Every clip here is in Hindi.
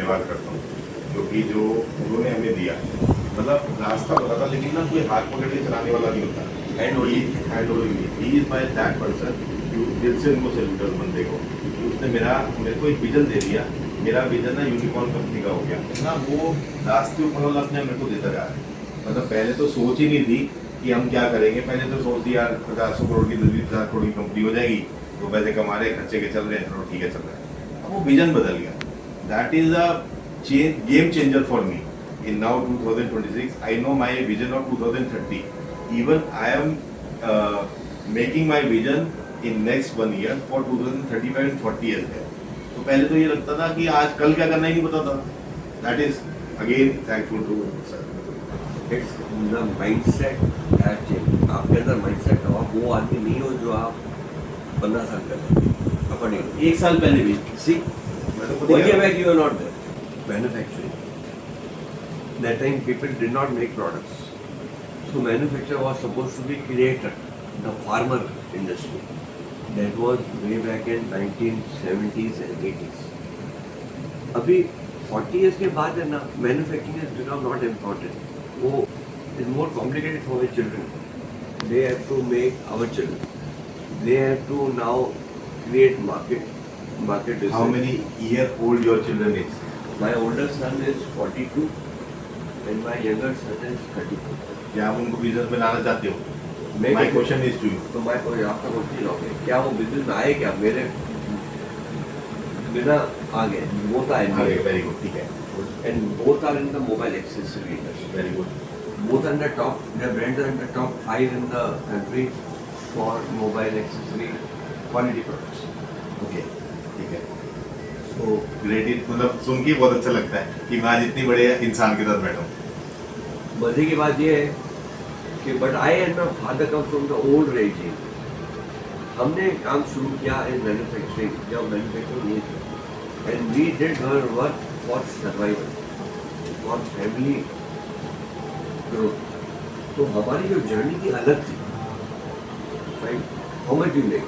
धन्यवाद करता हूँ, क्योंकि जो उन्होंने हमें दिया, मतलब रास्ता पता था, लेकिन ना कोई हाथ पकड़ के चलाने वाला नहीं होता, hand holding he is by that person. दिल से उनको सैल्यूट है उस बंदे को, कि उसने मेरे को एक विजन दे दिया। मेरा विजन ना यूनिकॉर्न कंपनी का हो गया ना, वो रास्ते ऊपर वाला अपने मेरे को देता जा रहा है। मतलब पहले तो सोच ही नहीं थी कि हम क्या करेंगे, पहले तो सोच थी यार 50 करोड़ की 50 करोड़ की कंपनी हो जाएगी, तो पैसे कमा रहे, खर्चे के चल रहे हैं, चलो ठीक है चल रहा है। अब वो विजन बदल गया। That is a game changer for me in now 2026. I know my vision of 2030. Even I am making my vision in next 1 year for 2035 and 40 as well. तो पहले तो ये लगता था कि आज कल क्या करना ही नहीं पता था। That is again thankful to sir. It's the mindset has changed. आपके अंदर mindset हो, आप वो आदमी नहीं हो जो आप 15 साल पहले अपने एक साल पहले भी see मैं तो खुद ही 1 year गया। back you were not there. Manufacturing. That time people did not make products. So manufacture was supposed to be created, the farmer industry. That was way back in 1970s and 80s. अभी 40 years के बाद है ना, manufacturing has become not important. वो is more complicated for the children. They have to make our children. They have to now create market How research. many year old your children is? My older son is 42 and my younger son is 34. क्या आप उनको बिजनेस में लाना चाहते हो? मैं My question is to you. तो मैं कोई आपका क्वेश्चन ओके क्या वो बिजनेस में आए क्या मेरे बिना आ गए बोथ आर वेरी गुड, ठीक है, and both are in the mobile accessory industry very good. both are in the top, their brands are in the top 5 in the country for mobile accessory quality products. Okay, ठीक है। सो ग्रेट, मतलब सुन के बहुत अच्छा लगता है कि मैं आज इतनी बड़े इंसान के साथ बैठा हूँ। मजे की बात ये है कि but I and my father come from the old regime. हमने काम शुरू किया इन मैन्युफैक्चरिंग जब मैन्युफैक्चरिंग नहीं थी and we did her work for survival for family growth. तो हमारी जो जर्नी थी अलग थी right. How much you make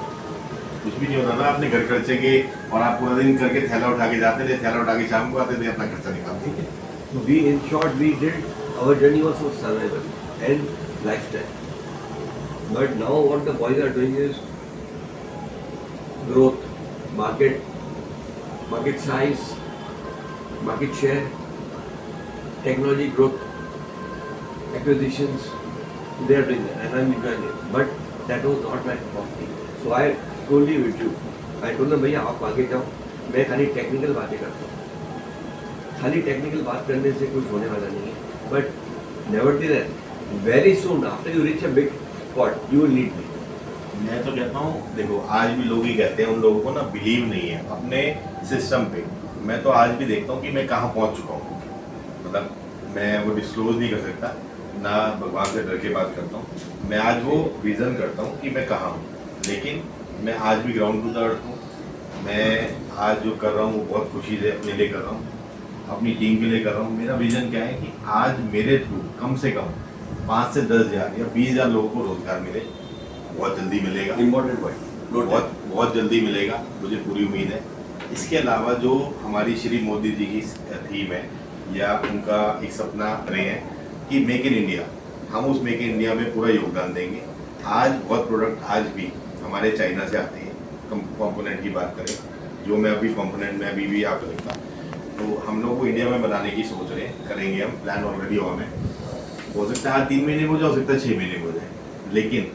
कुछ भी नहीं होता था अपने घर खर्चे के, और आप पूरा दिन करके थैला उठा के जाते थे, थैला उठा के शाम को आते थे, अपना खर्चा निकालते थे। So we, in short, we did, our journey was for survival and lifestyle. But now what the boys are doing is growth, market size, market share, technology growth, acquisitions, they are doing that and I'm enjoying it. But that was not my cup of tea. So I told you with you, I told them भैया आप आगे जाओ, मैं खाली टेक्निकल बातें करता हूँ। खाली टेक्निकल बात करने से कुछ होने वाला नहीं है but nevertheless very soon after you reach a big spot you will need me. मैं तो कहता हूँ, देखो आज भी लोग ही कहते हैं, उन लोगों को ना बिलीव नहीं है अपने सिस्टम पे। मैं तो आज भी देखता हूँ कि मैं कहाँ पहुँच चुका हूँ, मतलब मैं वो डिस्क्लोज नहीं कर सकता ना, भगवान से डर के बात करता हूँ। मैं आज वो विजन करता हूँ कि मैं कहाँ हूँ, लेकिन मैं आज भी ग्राउंड टू द अर्थ हूँ। मैं आज जो कर रहा हूँ वो बहुत खुशी से अपने लिए कर रहा हूँ, अपनी टीम के लिए कर रहा हूँ। मेरा विजन क्या है कि आज मेरे थ्रू कम से कम 5 से 10 हज़ार या 20 हज़ार लोगों को रोजगार मिले। बहुत जल्दी मिलेगा, इम्पोर्टेंट पॉइंट बहुत जल्दी मिलेगा, मुझे पूरी उम्मीद है। इसके अलावा जो हमारी श्री मोदी जी की थीम है या उनका एक सपना रहे हैं कि मेक इन इंडिया, हम उस मेक इन इंडिया में पूरा योगदान देंगे। आज बहुत प्रोडक्ट आज भी हमारे चाइना से आते हैं। कंपोनेंट की बात करें, जो मैं अभी कंपोनेंट में अभी भी आप रखता, तो हम लोग को इंडिया में बनाने की सोच रहे हैं, करेंगे हम, प्लान ऑलरेडी हुआ में। हो सकता है 3 महीने में हो जाए, हो सकता है 6 महीने में हो जाए, लेकिन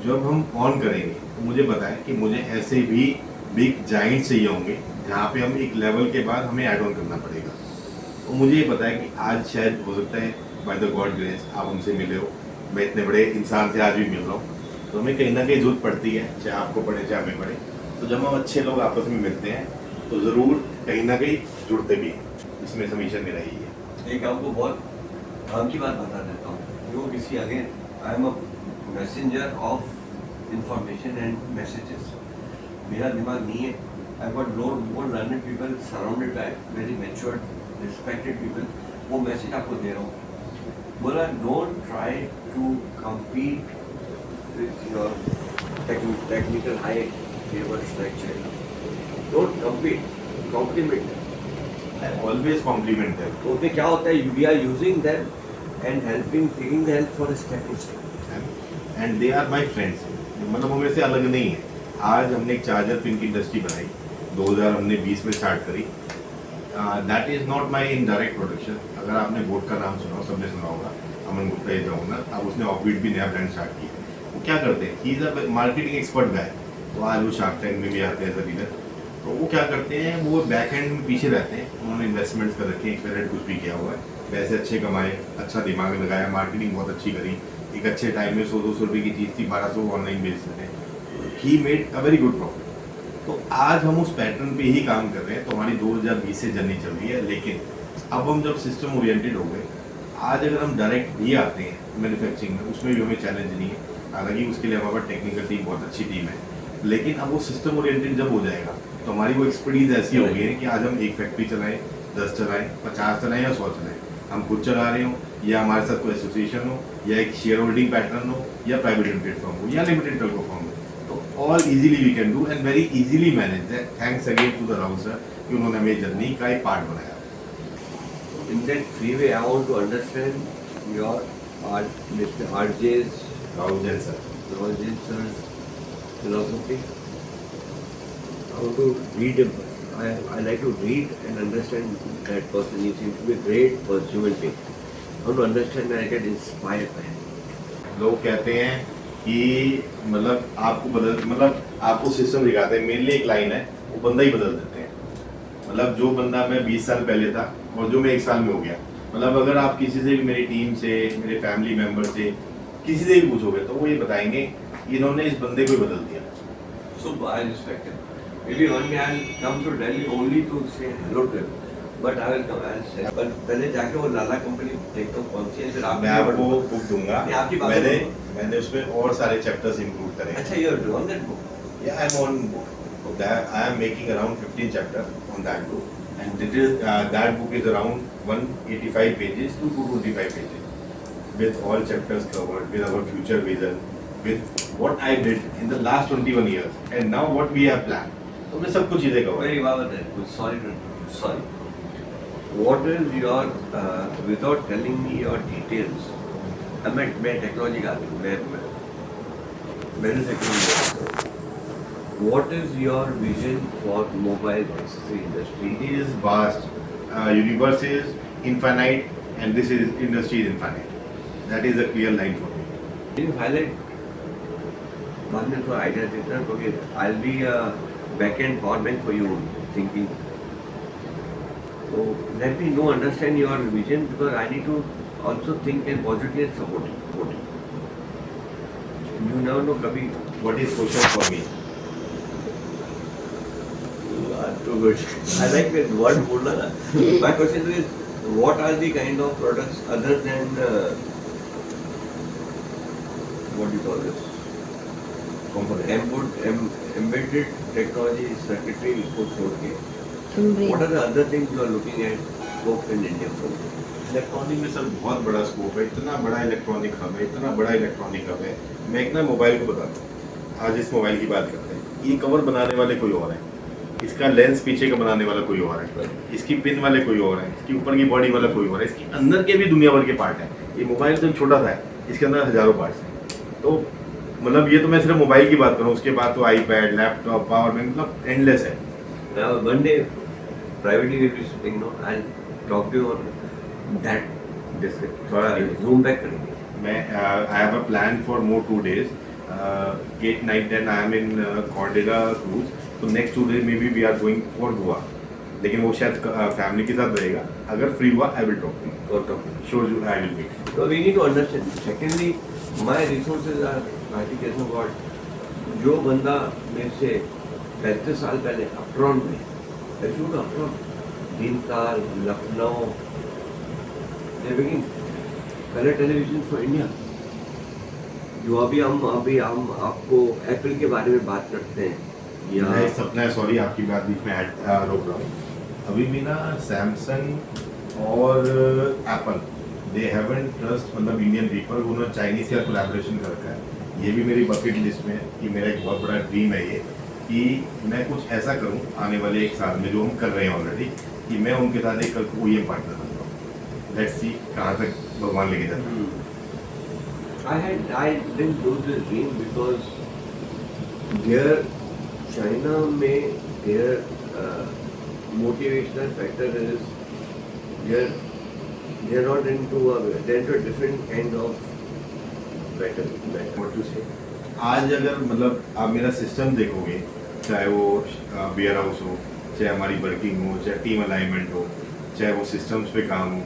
जब हम ऑन करेंगे तो मुझे पता है कि मुझे ऐसे भी बिग जाइंट चाहिए होंगे जहाँ पे हम एक लेवल के बाद हमें ऐड ऑन करना पड़ेगा। तो मुझे ये पता है कि आज शायद हो सकता है बाय द गॉड ग्रेस आप हमसे मिले हो, मैं इतने बड़े इंसान से आज भी मिल रहा हूँ, तो हमें कहीं ना कहीं जरूरत पड़ती है, चाहे आपको पड़े चाहे हमें पड़े। तो जब हम अच्छे लोग आपस में मिलते हैं तो ज़रूर कहीं ना कहीं जुड़ते भी हैं, इसमें समीशन मेरा यही है। एक आपको बहुत काम की बात बता देता हूँ, जो किसी again I am a messenger of information and messages. मेरा दिमाग नहीं है, I got more learned people surrounded by very matured respected people. वो मैसेज आपको दे रहा हूँ, बोला don't try to compete with your technical high level structure, don't compete, compliment. I always compliment them. तो उसमें क्या होता है, we are using them and helping, taking the help for stepping stone. And they are my friends, मतलब वो मेरे से अलग नहीं है। आज हमने एक चार्जर पिन की इंडस्ट्री बनाई, 2020 में स्टार्ट करी। That is not my indirect production. अगर आपने बोट का नाम सुना हो, सबने सुना होगा, Aman Gupta is the owner. अब उसने ऑफबीट भी नया ब्रांड स्टार्ट किया। वो क्या करते हैं, he is a marketing expert guy. तो आज वो शार्क टैंक में भी आते हैं एज अ लीडर। तो वो क्या करते हैं, वो बैक एंड में पीछे रहते हैं। उन्होंने इन्वेस्टमेंट्स कर रखे हैं, एक्सपेरेंट कुछ भी किया हुआ है, पैसे अच्छे कमाए, अच्छा दिमाग लगाया, मार्केटिंग बहुत अच्छी करी। एक अच्छे टाइम में 100-200 रुपये की चीज़ थी, 1200 ऑनलाइन बेचते थे। He made a very good profit. तो आज हम उस पैटर्न पे ही काम कर रहे हैं। तो हमारी 2020 से जर्नी चल रही है, लेकिन अब हम जब सिस्टम ओरिएंटेड हो गए, आज अगर हम डायरेक्ट भी आते हैं मैन्युफैक्चरिंग में, उसमें भी हमें चैलेंज नहीं है। हालांकि उसके लिए हमारे टेक्निकल टीम बहुत अच्छी टीम है, लेकिन अब वो सिस्टम ओरिएंटेड जब हो जाएगा तो हमारी वो एक्सपर्टीज ऐसी हो गई है कि आज हम एक फैक्ट्री चलाएं, 10 चलाएं, 50 चलाएं या 100 चलाएं, हम खुद चला रहे हो या हमारे साथ कोई एसोसिएशन हो या एक शेयर होल्डिंग पैटर्न हो या प्राइवेट लिमिटेड फर्म हो या लिमिटेड टेल्को फर्म हो, तो all easily we can do and very easily manage that. Thanks again to the Rahul sir कि उन्होंने हमें जर्नी का एक पार्ट बनाया। In that freeway, I want to understand your Mr. RJ's, Rahul Jain sir, Rahul Jain sir's philosophy. I want to read him. I like to read and understand that person. He seems to be a great person, human being. I want to understand and I get inspired by him. लोग कहते हैं कि मतलब आपको सिस्टम दिखाते हैं। मेरे लिए एक लाइन है, वो बंदा ही बदल देते हैं। मतलब जो बंदा मैं 20 साल पहले था और जो मैं 1 साल में हो गया, मतलब अगर आप किसी से भी, मेरी टीम से, मेरे फैमिली मेम्बर से, किसी से भी पूछोगे तो वो ये बताएंगे कि इन्होंने इस बंदे को ही बदल दिया। So I respect him. Maybe one day I'll come to Delhi only to say hello to him. But I will come. I'll say. But पहले जाके वो लाला कंपनी देखता हूँ कौन सी है, फिर मैं आपको बुक दूंगा। नहीं, आपकी बात मैंने उसमें और सारे चैप्टर्स इंक्लूड करे। अच्छा, you are on that book. Yeah, I'm on book. I am making around 15 chapters on that book, and that book is around 185 pages to 225 pages, with all chapters covered, with our future vision, with what I did in the last 21 years, and now what we have planned. तो मैं सब कुछ चीजें cover. Very well then. Sorry. What is your without telling me your details? मैं टेक्नोलॉजी का आदमी हूँ, मैं manufacturing. What is your vision for mobile accessory industry? It is vast. Universe is infinite, and this is industry is infinite. That is a clear line for me. Can you highlight? बाद में थोड़ा आइडिया देता हूँ क्योंकि I'll be a back-end power bank for you thinking. So let me know, understand your vision, because I need to also think and positively and support it. You never know कभी. What is social for me? Too good. I like that word बोलना ना. My question is, what are the kind of products other than what do you call this? Embedded technology circuitry को छोड़ के. What are the other things you are looking at scope in India for? Electronic में सर बहुत बड़ा स्कोप है, इतना बड़ा इलेक्ट्रॉनिक हब है, इतना बड़ा इलेक्ट्रॉनिक हब है। मैं एक ना मोबाइल को बताता हूँ। आज इस मोबाइल की बात करते हैं। ये कवर बनाने वाले कोई और है, इसका लेंस पीछे का बनाने वाला कोई और है, इसकी पिन वाले कोई और है, इसकी ऊपर की बॉडी वाला कोई और है, इसके अंदर के भी दुनिया भर के पार्ट हैं। ये मोबाइल तो छोटा सा है, इसके अंदर हजारों पार्ट्स हैं। तो मतलब ये तो मैं सिर्फ मोबाइल की बात करूँ, उसके बाद तो आईपैड, लैपटॉप, पावर बैंक, मतलब एंडलेस है। One day, privately we will be sitting, no, I'll talk to you on that. थोड़ा zoom back करेंगे. मैं I have a plan for more 2 days. 8, 9, 10 I am in Cordera cruise. तो next 2 days maybe we are going for Goa. लेकिन वो शायद फैमिली के साथ रहेगा। अगर फ्री हुआ I will talk to you. Or talk. Sure you I will meet. So we need to understand. Secondly, my resources are grace of God. जो बंदा मेरे से 35 साल पहले अपरॉन में, Uptron, Bhimtal, Lucknow, colour television for India, जो अभी हम आपको एप्पल के बारे में बात करते हैं या मैं सपना, सॉरी आपकी बात बीच में रोक रहा हूँ। अभी भी ना सैमसंग और एप्पल दे हैवंट ट्रस्ट, मतलब इंडियन पीपल, उन्होंने चाइनीज का कोलैबोरेशन कर रखा है। ये भी मेरी बकेट लिस्ट में है कि मेरा एक बहुत बड़ा ड्रीम है ये कि मैं कुछ ऐसा करूं आने वाले एक साल में जो हम कर रहे हैं ऑलरेडी, कि मैं उनके साथ एक कल को OEM पार्टनर बन जाऊँ। लेट्स सी कहाँ तक भगवान लेके जाता है। I didn't do this dream because their China में their motivational factor is they're not they're into a different kind of battle. What you say? आज अगर मतलब आप मेरा सिस्टम देखोगे, चाहे वो वेयर हाउस हो, चाहे हमारी वर्किंग हो, चाहे टीम अलाइनमेंट हो, चाहे वो सिस्टम्स पे काम हो,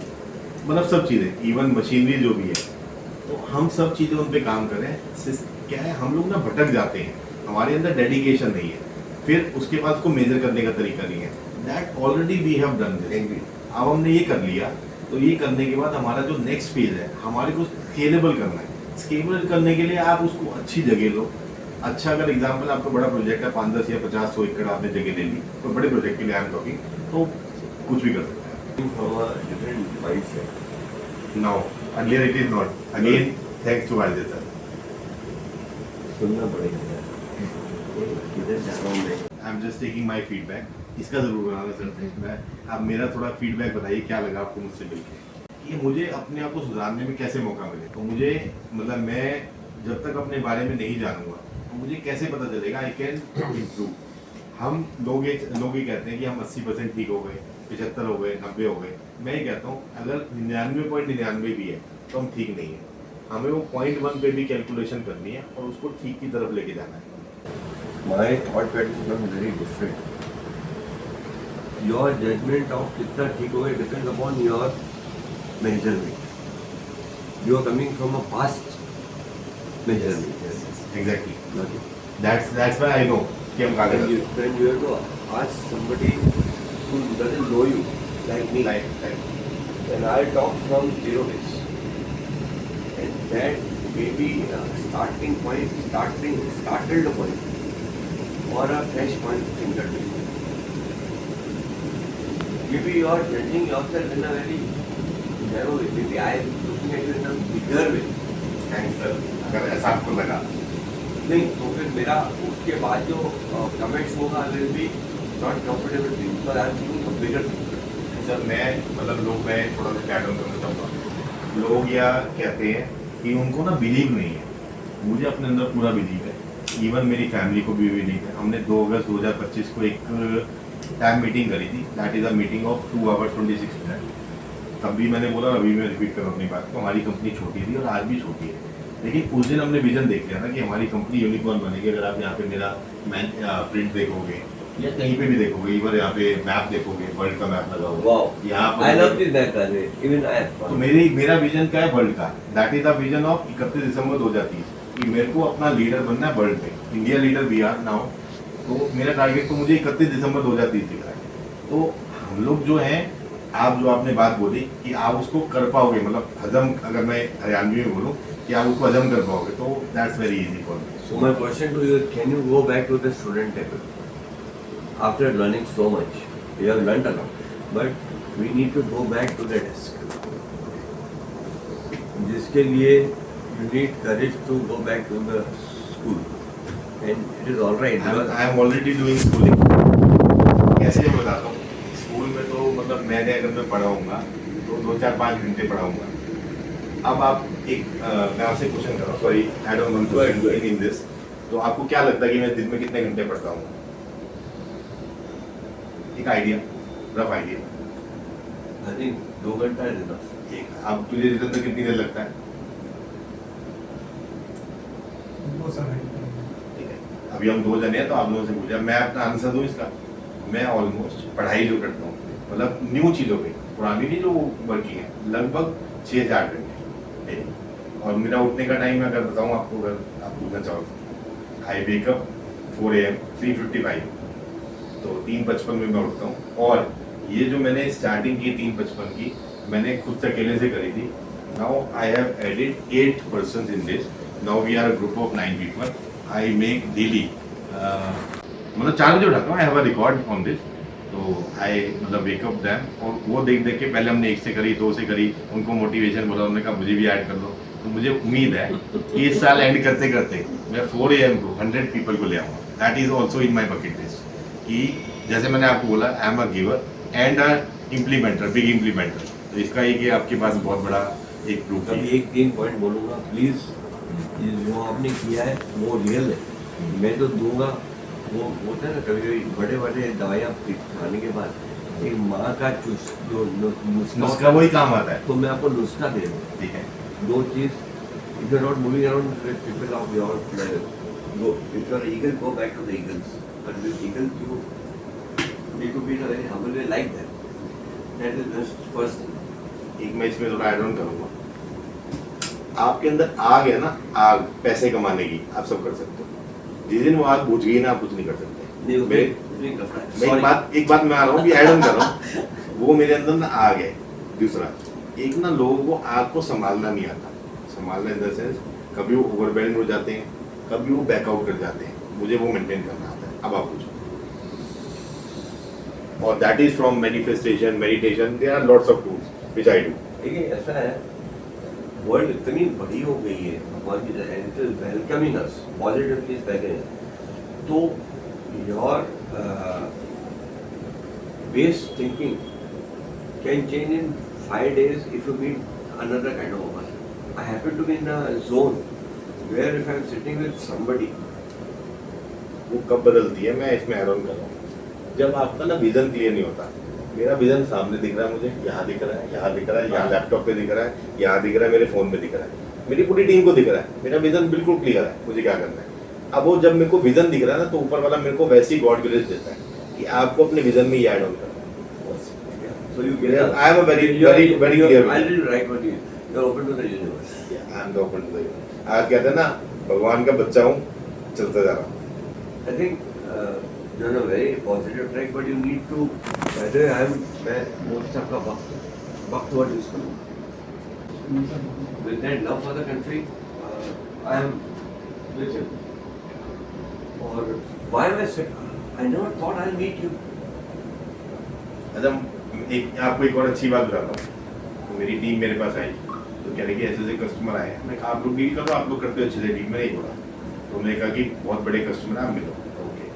मतलब सब चीज़ें, इवन मशीनरी जो भी है, तो हम सब चीज़ें उन पे काम करें। क्या है, हम लोग ना भटक जाते हैं, हमारे अंदर डेडिकेशन नहीं है, फिर उसके बाद को मेजर करने का तरीका नहीं है। That already we have done this. अब हमने ये कर लिया, तो ये करने के बाद हमारा जो नेक्स्ट फेज है, हमारे को स्केलेबल करना है। स्केलेबल करने के लिए आप उसको अच्छी जगह लो। अच्छा, अगर एग्जांपल आपका बड़ा प्रोजेक्ट है, 5, 10 या 50, 100 एकड़ आपने जगह ले ली, तो बड़े प्रोजेक्ट के लिए आई एम टॉकिंग, तो कुछ भी कर सकते हैं। From a different mindset. Now earlier it is not, again thanks to wise sir. सुनना पड़ेगा यार। किधर जा रहा हूँ मैं? I am just taking my feedback. इसका जरूर बनाना सर। मैं आप मेरा थोड़ा फीडबैक बताइए, क्या लगा आपको मुझसे मिलकर, कि मुझे अपने आप को सुधारने में कैसे मौका मिले। तो मुझे मतलब मैं जब तक अपने बारे में नहीं जानूंगा, तो मुझे कैसे पता चलेगा आई कैन इम्प्रूव। हम लोग ये कहते हैं कि हम 80% ठीक हो गए, 75 हो गए, 90 हो गए। मैं ये कहता हूँ अगर 99.99 भी है तो हम ठीक नहीं है। हमें वो 0.1 पे भी कैलकुलेशन करनी है और उसको ठीक की तरफ लेके जाना है। My thought pattern is very different. Your judgment of कितना ठीक होगा depends upon your measurement. You are coming from a past measurement. Exactly. Okay. That's why I know कि हम कहाँ गए। Then you have to ask somebody who doesn't know you, like me. Like, And I talk from 0 days. And that may be a starting point, startled point, or a fresh point in the day. Maybe you are judging yourself in a very narrow way. Maybe I am looking at you in a bigger way. Thanks sir, अगर ऐसा आपको लगा। नहीं तो फिर मेरा उसके बाद जो कमेंट्स होगा I will be not comfortable with because I am thinking of bigger picture. Sir मैं मतलब लोग, मैं थोड़ा सा ऐड ऑन करना चाहूँगा। लोग या कहते हैं कि उनको ना बिलीव नहीं है। मुझे अपने अंदर पूरा बिलीव है, इवन मेरी फैमिली को भी बिलीव है। हमने 2 अगस्त 2025 को एक टाइम मीटिंग करी थी। That is a meeting of 2 hours 26 minute. तब भी मैंने बोला, अभी मैं रिपीट करूँ अपनी बात को, हमारी कंपनी छोटी थी और आज भी छोटी है, लेकिन उस दिन हमने विजन देख लिया था कि हमारी कंपनी यूनिकॉर्न बनेगी। अगर आप यहाँ पे मेरा प्रिंट देखोगे या कहीं पे भी देखोगे, इवन यहाँ पे मैप देखोगे, वर्ल्ड का मैप लगा हुआ Wow. है यहाँ I love पर। this back by even I have तो fun. मेरा विजन क्या है वर्ल्ड का? That is the vision of 31 दिसंबर 2030 कि मेरे को अपना लीडर बनना है वर्ल्ड में। India leader we are now. तो मेरा टारगेट तो मुझे 31 दिसंबर 2030 दिख रहा है। तो हम लोग जो हैं, आप जो आपने बात बोली कि आप उसको कर पाओगे, मतलब हजम, अगर मैं हरियाणवी में बोलूँ कि आप उसको हजम कर पाओगे, तो that's very easy for me. So my question to you is, can you go back to the student table after learning so much? You have learnt a lot, but we need to go back to the desk. जिसके लिए you need courage to go back to the school, and it is all right. I am already doing schooling. कैसे मैं बताता हूँ, स्कूल में तो मतलब मैंने अगर मैं पढ़ाऊँगा तो 2-4-5 घंटे पढ़ाऊँगा। अब आप मैं आपसे क्वेश्चन कर रहा हूँ, sorry I don't want to in this. तो आपको क्या लगता है कि मैं दिन में कितने घंटे पढ़ता हूँ? एक idea, rough idea. I think 2 घंटा is enough. ठीक, अब तुझे रिटर्न में कितनी देर लगता है? ठीक है, अभी हम 2 जने हैं तो आप लोगों से पूछा, मैं अपना आंसर दूं इसका। मैं ऑलमोस्ट पढ़ाई जो करता हूँ, मतलब न्यू चीज़ों पे, पुरानी नहीं जो वर्किंग है, लगभग 6 से 8 घंटे। और मेरा उठने का टाइम अगर बताऊँ आपको, अगर आप पूछना चाहो, आई वेकअप 4 AM 3:55, तो 3:55 में मैं उठता हूँ। और ये जो मैंने स्टार्टिंग की 3:55 की, मैंने खुद से अकेले से करी थी। Now I have added 8 persons in this. Now we are a group of 9 people. I make daily, मतलब 4 बजे उठाता हूँ। I have a record on this. तो आई मतलब वेकअप दैम, और वो देख देख के पहले हमने 1 से करी, 2 से करी, उनको मोटिवेशन बोला, उन्होंने कहा मुझे भी ऐड कर लो। तो मुझे उम्मीद है कि इस साल एंड करते करते मैं 4 AM को 100 पीपल को ले आऊँगा। That is also in my bucket list कि जैसे मैंने आपको बोला आई am a giver and a implementer, big implementer. तो इसका एक ये आपके पास बहुत बड़ा एक प्रूफ अभी है। एक 3 पॉइंट बोलूँगा प्लीज़, ये जो आपने किया है वो रियल है। मैं तो दूंगा, वो होता है ना कभी कभी बड़े बड़े दवाइयाँ खाने के बाद एक माँ का जो नुस्खा उसका वही काम आता है। तो मैं आपको नुस्खा दे दूँ। ठीक है, 2 चीज़, if you're not moving around with people of your go, if you're eagle, go back to the eagles. But with eagles, you need to be in a very humble way like that. That is just first thing. एक मैं इसमें थोड़ा ऐड ऑन करूंगा। आपके अंदर आग है ना, आग पैसे कमाने की, आप सब कर सकते हो। जिस दिन वो आग बुझ गई ना, आप कुछ नहीं कर सकते। नहीं, मैं एक बात मैं आ रहा हूँ कि ऐड ऑन कर रहा हूँ। वो मेरे अंदर ना आग है। दूसरा, एक ना लोगों को आग को संभालना नहीं आता। संभालना इन द सेंस कभी वो ओवरवेल्म हो जाते हैं, कभी वो बैकआउट कर जाते हैं। मुझे वो मेंटेन करना आता है। अब आप पूछो। और that is from manifestation, meditation, there are lots of tools which I do. देखिए ऐसा है, वर्ल्ड इतनी बड़ी हो गई है, भगवान की it is welcoming us positively is welcoming. तो your base thinking can change in 5 days if you meet another kind of a person. I happen to be in a zone where if I'm sitting with somebody, वो कब बदलती है, मैं इसमें ऐड ऑन कर रहा हूँ। जब आपका ना विजन क्लियर नहीं होता। मेरा विजन सामने दिख रहा है, मुझे यहाँ दिख रहा है, यहाँ दिख रहा है, यहाँ लैपटॉप पे दिख रहा है, यहाँ दिख रहा है, मेरे फोन पे दिख रहा है, मेरी पूरी टीम को दिख रहा है। मेरा विजन बिल्कुल क्लियर है, मुझे क्या करना है। अब वो जब मेरे को विजन दिख रहा है ना, तो ऊपर वाला मेरे को वैसे ही गॉड ग्रेस देता है कि आपको अपने विजन में ही ऐड ऑन करना है। so you get a, I am a very clear. I will write what you're open to the universe. I am the open to the universe. आज कहते हैं ना, भगवान का बच्चा हूँ, चलता जा रहा हूँ। I think you're on a very positive track, but you need to. वैसे मैं मोदी साहब का वक्त वर्ड यूज करूँ। With that love for the country, I am with him. और why am I sick? I never thought I'll meet you. अच्छा, आपको एक और अच्छी बात बताता हूँ। तो मेरी टीम मेरे पास आई, तो कह रही कि ऐसे ऐसे कस्टमर आए हैं। मैं कहा आप लोग डील करो, आप लोग करते हो अच्छे से डील। मैंने नहीं बोला, तो मैंने कहा कि बहुत बड़े कस्टमर हैं, आप मिलो। ओके,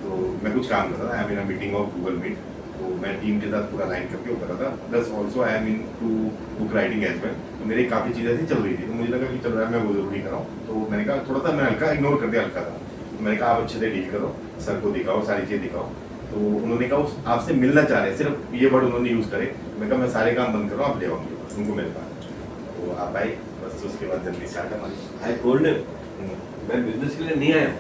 तो मैं कुछ काम कर रहा था, I am in a meeting of Google Meet. तो मैं टीम के साथ पूरा लाइन करके वो कर रहा था। Plus also I am into book writing as well. तो मेरी काफ़ी चीज़ें ऐसी चल रही थी, तो मुझे लगा कि चल रहा है, मैं वो जरूरी कराऊँ। तो मैंने कहा थोड़ा सा मैं हल्का इग्नोर कर दिया, हल्का था। तो मैंने कहा आप अच्छे से डील करो, सर को दिखाओ, सारी चीज़ें दिखाओ। तो उन्होंने कहा आपसे मिलना चाह रहे हैं, सिर्फ ये वर्ड उन्होंने यूज़ करे। मैं कहा मैं सारे काम बंद कर रहा हूँ, आप ले आओगे उनको मेरे पास। तो आप आए, बस उसके बाद जल्दी स्टार्ट हमारी। I told him, मैं बिजनेस के लिए नहीं आया हूँ।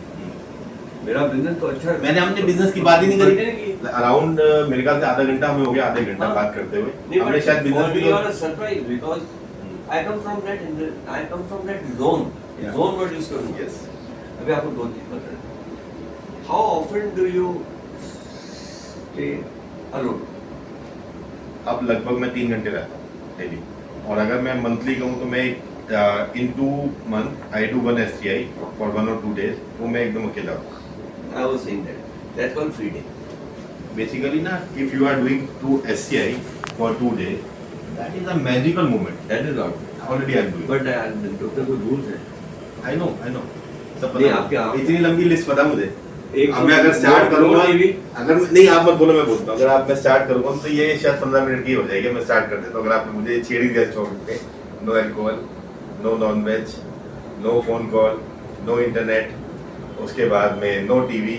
मेरा बिजनेस तो अच्छा है। मैंने हमने बिजनेस की बात ही नहीं करी। अराउंड मेरे ख्याल से आधा घंटा हमें हो गया, आधे घंटा हाँ। बात करते हुए। नहीं, हमने शायद business you are a surprise because I come from that zone. Yeah. Zone word use करूँ। Yes. अभी आपको 2 चीज बता रहा हूँ। How often do you stay alone? अब लगभग मैं 3 घंटे रहता हूँ डेली। और अगर मैं मंथली कहूँ तो मैं इन 2 months I do 1 STI for 1 or 2 days। वो मैं एकदम अकेला हूँ। I was saying that. That's called free day. Basically ना, if you are doing 2 STI for 2 days, that is a magical moment. That is not. Already I am doing. But doctor को रूल्स है। आई नो सब नहीं, पता आपके- है। इतनी लंबी लिस्ट पता मुझे। एक अब मैं अगर स्टार्ट करूंगा, भी अगर नहीं आप मत बोलो, मैं बोलता हूँ। अगर आप मैं स्टार्ट करूंगा तो ये शायद 15 मिनट की हो जाएगी। मैं स्टार्ट कर देता हूँ। अगर आपने मुझे छेड़ ही दिया छोड़ के, no alcohol, no non veg, no phone call, no internet, उसके बाद में no TV,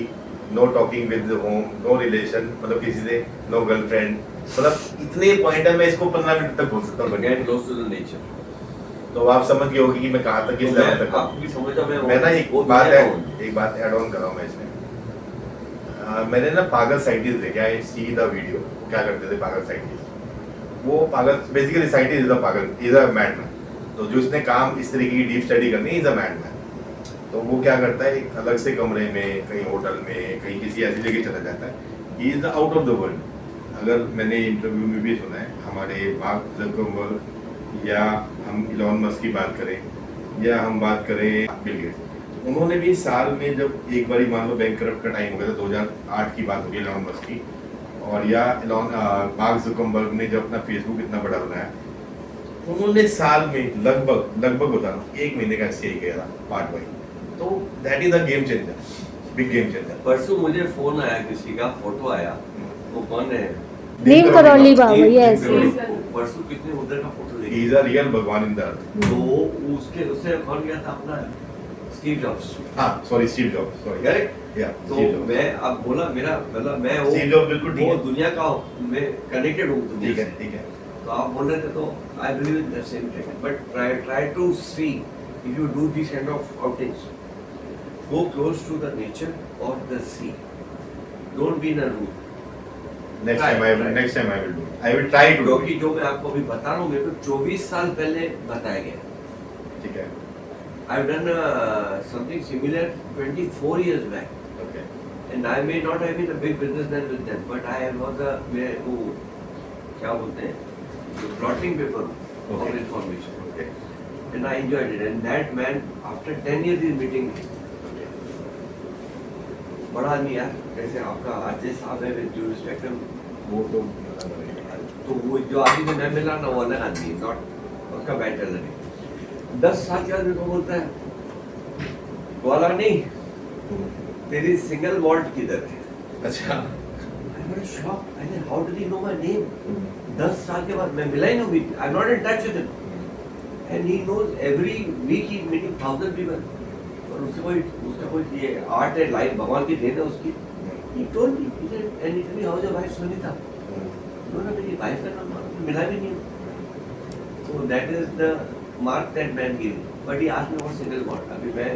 no talking with home, no relation, मतलब किसी से, नो गर्लफ्रेंड, मतलब इतने पॉइंट है। मैं इसको 15 मिनट तक बोल सकता हूँ। get close to the nature. तो आप समझ गए होगी कि मैं कहाँ तक किस लेवल तक आपकी समझा मैं ना एक बात ऐड ऑन कर रहा हूँ मैं इसमें। मैंने ना पागल साइंटिस्ट देखे, आई सी द वीडियो। क्या करते थे पागल साइंटिस्ट? वो पागल बेसिकली साइंटिस्ट इज अ पागल, इज अ मैडमैन। तो जो इसने काम इस तरीके की डीप स्टडी करनी, इज अ मैडमैन। तो वो क्या करता है, एक अलग से कमरे में, कहीं होटल में, कहीं किसी ऐसी जगह चला जाता है। He is out of the world. अगर मैंने इंटरव्यू में भी सुना है, हमारे मार्क ज़करबर्ग या हम इलॉन मस्क की बात करें या हम बात करें बिल गेट्स, उन्होंने भी साल में जब एक बारी मान लो बैंकरप्ट का टाइम हो गया था, 2008 की बात होगी इलॉन मस्क की, और या मार्क ज़करबर्ग ने जब अपना फेसबुक इतना बड़ा बनाया, उन्होंने साल में लगभग बता रहा हूँ 1 महीने का SCI किया था पार्ट वाइज। तो that is a game changer. Big game changer. परसों मुझे फोन आया, किसी का फोटो आया, वो कौन है? नीम करौली बाबा, नीम यस करौली। यस। परसों कितने उधर का फोटो ही देखा, इज अ रियल भगवान इन द अर्थ। तो उसके उससे कौन गया था अपना, स्टीव जॉब्स। हाँ sorry, Steve jobs, sorry. Correct. या तो स्टीव जॉब्स। मैं अब बोला, मेरा मतलब मैं वो स्टीव जॉब्स बिल्कुल ठीक वो है। दुनिया का मैं कनेक्टेड हूँ दुनिया ठीक है, से। ठीक है। तो आप बोल रहे थे, तो I believe in the same thing, but try to see if you do this kind of outings, go close to the nature or the sea, don't be in a room। Next Try, time I try. Will, next time I will try to do क्योंकि जो मैं आपको अभी बता रहा हूँ, मेरे को 24 साल पहले बताया गया। ठीक है। I have done something similar 24 years back, okay. and I may not have been a big businessman with them, but I was a मैं वो क्या बोलते हैं, blotting paper of Okay. information, okay. and I enjoyed it, and that man after 10 years is meeting me। बड़ा आदमी यार, जैसे आपका अजय साहब है, विद ड्यू रिस्पेक्ट, वो तो वो जो आदमी से मैं मिला ना, वो अलग आदमी है, नॉट उसका बैच अलग है। 10 साल के आदमी को बोलता है, ग्वाला नहीं, तेरी सिंगल मॉल्ट किधर है? अच्छा। Shock, how did he know my name? 10 साल के बाद मैं मिला ही नहीं, I am not in touch with him, and he knows every week he meeting 1000 people. और उसका कोई ये आर्ट है, लाइफ भगवान की देन है उसकी। He told me, he said, and he told me, how's your wife Sunita? उन्होंने मेरी वाइफ का नाम मिला भी नहीं। So that is the mark that man gave me. But he asked me what single malt। अभी मैं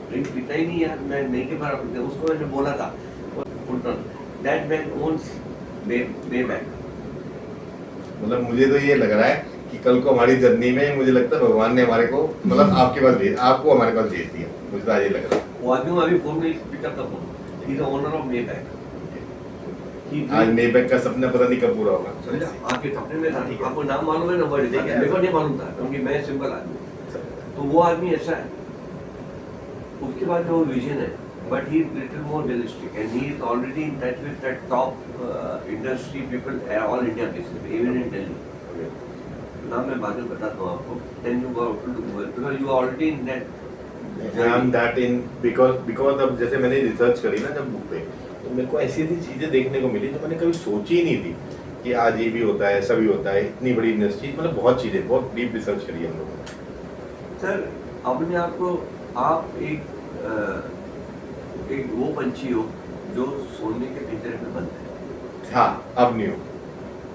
ड्रिंक पीता ही नहीं यार, मैं नहीं के बारे में उसको मैंने बोला था, Fulton, that man owns Maybach। मतलब मुझे तो ये लग रहा है कि कल को हमारी जर्नी में मुझे लगता है भगवान ने हमारे को, मतलब आपके पास भेज, आपको हमारे पास भेज दिया, मुझे तो आज ये लग रहा है। वो आदमी अभी फोन में pick up the phone, he is the owner of Maybach। आज मेबैक का सपना पता नहीं कब पूरा होगा। समझा? आपके सपने में था, ठीक है। आपको नाम मालूम है ना, वर्ड ठीक है। मेरे को नहीं मालूम था, क्योंकि मैं सिंपल आदमी हूँ। तो वो आदमी ऐसा है, उसके बाद में वो विजन है, but he is little more realistic, and he is already in touch with the top industry people all India basis, even in Delhi. नाम मैं बाद में बताता हूँ आपको, then you go to do well, because you are already in that. I am that in, because अब जैसे मैंने रिसर्च करी ना जब बुक पे, तो मेरे को ऐसी ऐसी चीजें देखने को मिली जो मैंने कभी सोची ही नहीं थी कि आज ये भी होता है, ऐसा भी होता है, इतनी बड़ी इंडस्ट्री, मतलब बहुत चीजें, बहुत डीप रिसर्च करी हम लोगों ने। सर अपने आप को, आप एक वो पंछी हो जो सोने के पिंजरे में बंद है। हाँ, अब नहीं हो,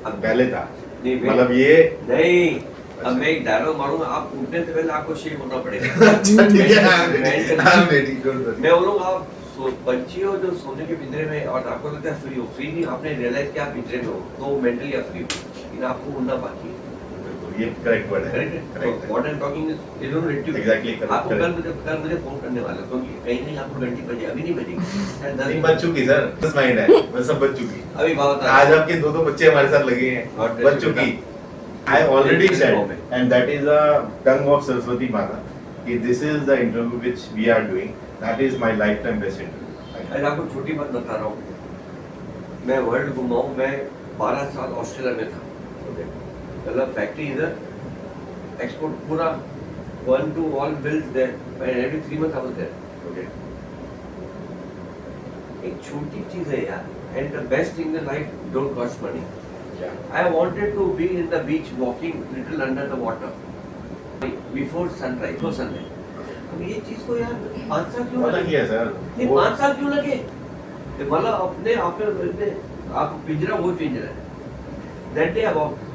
अब पहले था, नहीं, मतलब ये नहीं, अब मैं एक डायलॉग मारूंगा, आप उठने से पहले आपको शेप होना पड़ेगा। अच्छा ठीक है, मैं ready, don't worry। मैं बोलूँगा, आप पंछी हो जो सोने के पिंजरे में, और आपको लगता है फ्री हो, फ्री नहीं, आपने रियलाइज किया आप पिंजरे में हो, तो मेंटली आप फ्री हो, लेकिन आपको उड़ना बाकी है। ये करेक्ट वर्ड है, correct correct what I am talking is you don't need to Exactly, correct, आपको correct। कल मुझे फोन करने वाले, क्योंकि कहीं नहीं आपको घंटी बजी, अभी नहीं बजेगी, शायद 10 नहीं बच चुकी सर, बस माइंड है, बस सब बच चुकी। अभी बात आज आपके दो बच्चे हमारे साथ लगे हैं, God bless बच you, चुकी। I already Thank you, said, Bombay. and that is a tongue of Saraswati Mata, कि this is the interview which we are doing, that is my lifetime best interview। आज आपको छोटी बात बता रहा हूँ, मैं वर्ल्ड घुमा हूँ, मैं 12 साल ऑस्ट्रेलिया में था, मतलब फैक्ट्री इधर, एक्सपोर्ट पूरा, 1 to all bills there, and every 3 months I was there। Okay। एक छोटी चीज है यार, and the best thing in life don't cost money। क्या? I wanted to be in the beach walking little under the water before sunrise, before sunrise। अब ये चीज को यार 5 साल क्यों पता लगे? क्या है सर, ये वो 5 साल क्यों लगे? ये मतलब अपने आप में आप पिंजरा वो पिंजरा है। That day about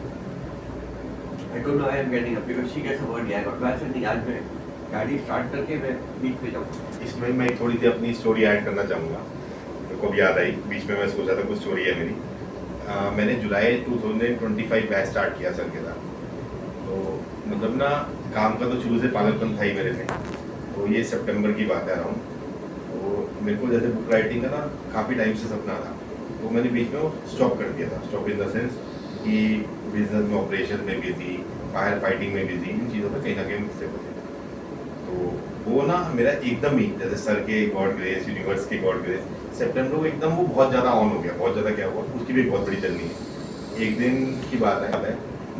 I don't know I am getting up because she gets a word yeah, but वैसे नहीं, आज मैं गाड़ी स्टार्ट करके मैं बीच पे जाऊँ। इसमें मैं थोड़ी सी अपनी स्टोरी ऐड करना चाहूँगा, मेरे को भी याद आई, बीच में मैं सोचा था कुछ स्टोरी है मेरी। मैंने जुलाई 2025 बैच स्टार्ट किया सर के साथ, तो मतलब ना काम का तो शुरू से पागलपन था ही मेरे में, तो ये सितंबर की बात है अराउंड। तो मेरे को जैसे बुक राइटिंग का ना काफ़ी टाइम से सपना था, तो मैंने बीच में स्टॉप कर दिया था। स्टॉप इन द सेंस कि बिजनेस में, ऑपरेशन में बिजी, फायर फाइटिंग में बिजी, इन चीज़ों में कहीं ना कहीं मुझसे बचे। तो वो ना मेरा एकदम ही जैसे सर के गॉड ग्रेस, यूनिवर्स के गॉड ग्रेस, सितंबर को एकदम वो बहुत ज़्यादा ऑन हो गया, बहुत ज़्यादा क्या हुआ, उसकी भी बहुत बड़ी जर्नी है। एक दिन की बात है,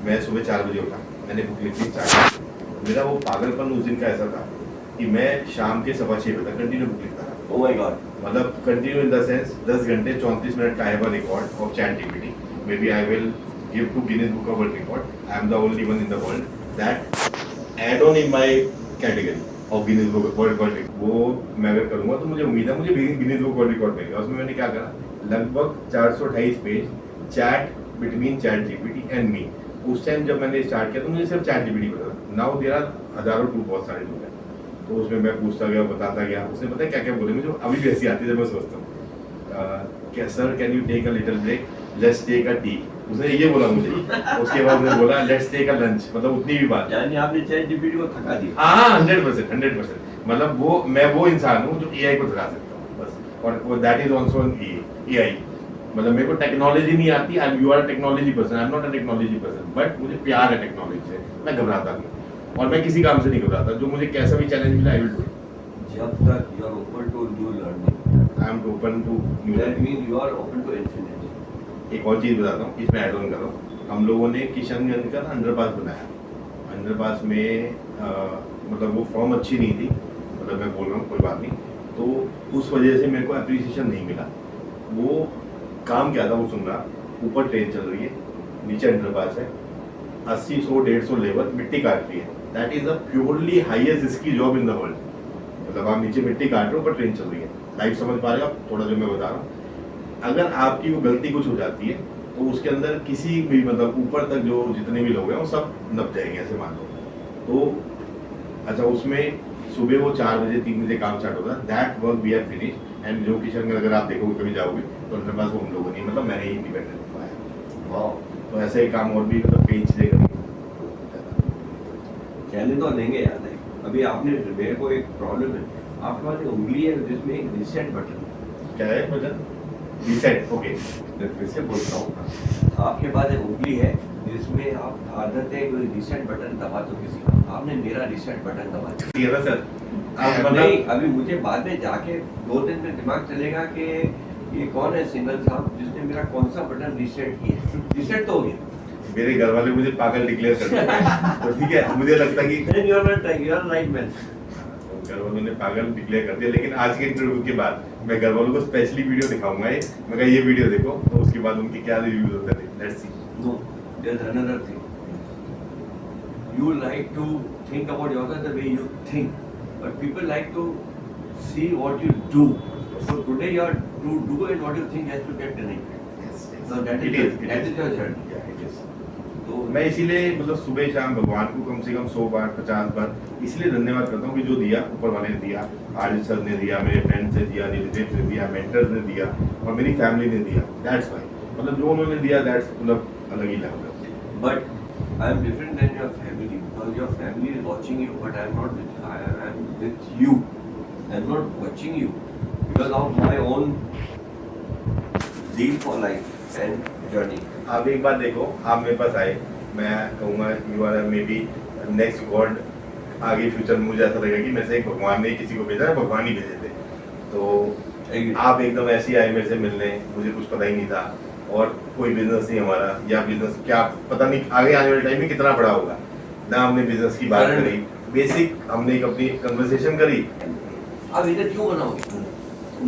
मैं सुबह 4 बजे उठा, मैंने बुक लिखनी स्टार्ट की। मेरा वो पागलपन उस दिन का ऐसा था कि मैं शाम के 6:15 बजे तक कंटिन्यू बुक लिखता रहा। Oh my God. मतलब कंटिन्यू इन द सेंस 10 घंटे 34 मिनट का है वो record of ChatGPT. Maybe I will give to Guinness book of world record. I am the only one in the world that add on in my category of Guinness book world record. वो मैं अगर करूंगा तो मुझे उम्मीद है मुझे गिनीज बुक वर्ल्ड रिकॉर्ड मिलेगा. उसमें मैंने क्या करा, लगभग 428 page chat between chat GPT and me. उस टाइम जब मैंने स्टार्ट किया तो मुझे सिर्फ चैट जीपीटी पता था. नाउ देयर आर हजारों टू बहुत सारे लोग हैं. तो उसमें मैं पूछता गया, बताता गया. उसने पता है क्या क्या बोले, मुझे अभी भी ऐसी आती है जब मैं सोचता हूँ. क्या sir can you take a little break, let's take a tea. उसने ये बोला मुझे. उसके बाद उसने बोला लेट्स टेक अ लंच. मतलब उतनी भी बात. यानी आपने चैट जीपीटी को थका दिया. हाँ 100%. मतलब वो मैं वो इंसान हूँ जो एआई को थका सकता हूँ बस. और that is also an AI. मतलब मेरे को टेक्नोलॉजी नहीं आती. I you are technology person, I am not a technology person. But मुझे प्यार है टेक्नोलॉजी से. मैं घबराता नहीं और मैं किसी काम से नहीं घबराता. जो मुझे कैसा भी चैलेंज मिला आई विल डू इट. जब तक you are open to new learning, I am open to new. That mean you are open to infinity. एक और चीज बताता हूँ, इसमें ऐड ऑन कर रहा हूँ. हम लोगों ने किशनगंज का अंडरपास बनाया. अंडरपास में मतलब वो फॉर्म अच्छी नहीं थी. मतलब मैं बोल रहा हूँ कोई बात नहीं. तो उस वजह से मेरे को अप्रिसिएशन नहीं मिला. वो काम क्या था वो सुन रहा. ऊपर ट्रेन चल रही है, नीचे अंडरपास है, 80 100 150 लेबर मिट्टी काट रही है. That is a purely highest risky job in the world. मतलब आप नीचे मिट्टी काट रहे हो, ऊपर ट्रेन चल रही है. लाइफ समझ पा रहे हो आप थोड़ा जो मैं बता रहा हूँ. अगर आपकी वो गलती कुछ हो जाती है तो उसके अंदर किसी भी मतलब ऊपर तक जो जितने भी लोग हैं वो सब नप जाएंगे ऐसे मान लो. तो अच्छा उसमें सुबह वो 4 बजे 3 बजे काम स्टार्ट होता है. That work we have finish. And जो किशनगंज अगर आप देखोगे कभी जाओगे तो अंडर पास वो हम लोगों ने मतलब मैंने ही इंडिपेंडेंट पाया. वाओ. तो ऐसे ही काम और भी मतलब कई चीजें करी. चैलेंज तो लेंगे यार. अभी आपने मेरे को एक प्रॉब्लम है. आपके पास एक उंगली है जिसमें एक रीसेट बटन. क्या है बटन? रीसेट. ओके मैं फिर से बोलता हूँ. आपके पास एक उंगली है जिसमें आप आदत है कोई रीसेट बटन दबा दो किसी का. आपने मेरा रीसेट बटन दबा दिया. ठीक है ना सर. आप नहीं, मतलब अभी मुझे बाद में जाके 2 दिन में दिमाग चलेगा कि ये कौन है सिंगल साहब जिसने मेरा कौन सा बटन रीसेट किया. रीसेट तो हो गया. मेरे घर वाले मुझे पागल डिक्लेयर करते हैं. तो ठीक है मुझे लगता है कि यू आर राइट मैन. घर वालों ने पागल डिक्लेयर कर दिया. लेकिन आज के इंटरव्यू के बाद मैं घर वालों को स्पेशली वीडियो दिखाऊंगा. ये मैं कहा ये वीडियो देखो तो उसके बाद उनके क्या रिव्यूज होते हैं. Let's see. No, there's another thing. You like to think about yourself the way you think, but people like to see what you do. So today you are to do and what you think has to get connected. So that is your journey. तो मैं इसीलिए मतलब सुबह शाम भगवान को कम से कम 100 बार 50 बार इसलिए धन्यवाद करता हूँ कि जो दिया ऊपर वाले ने दिया. आर्य सर ने दिया, मेरे फ्रेंड्स ने दिया, रिलेटिव्स ने दिया, मेंटर्स ने दिया और मेरी फैमिली ने दिया. दैट्स व्हाई मतलब जो उन्होंने दिया दैट्स मतलब अलग ही लेवल है. But I am different than your family because your family is watching you, but I am not with. I am with you. I am not watching you because of my own zeal for life and journey. आप एक बात देखो, आप मेरे पास आए, मैं कहूँगा you are maybe next God. आगे फ्यूचर में मुझे ऐसा लगेगा कि मैं से एक भगवान ने किसी को भेजा है, भगवान ही भेजे थे. तो आप एकदम ऐसे ही आए मेरे से मिलने. मुझे कुछ पता ही नहीं था और कोई बिजनेस नहीं हमारा, या बिजनेस क्या पता नहीं आगे आने वाले टाइम में कितना बड़ा होगा ना. हमने बिजनेस की बात करी, बेसिक हमने एक अपनी कन्वर्सेशन करी. अब इधर क्यों बनाओगे?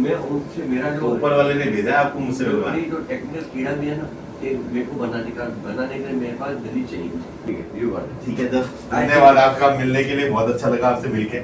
मैं उनसे मेरा जो ऊपर वाले ने भेजा है आपको मुझसे मिलवाने. मेरी जो टेक्निकल कीड़ा भी है ना, कि मेरे को बनाने के लिए मेरे पास दिल्ली चाहिए. ठीक है, ये बात है. ठीक है सर, धन्यवाद आपका. मिलने के लिए बहुत अच्छा लगा आपसे मिलके.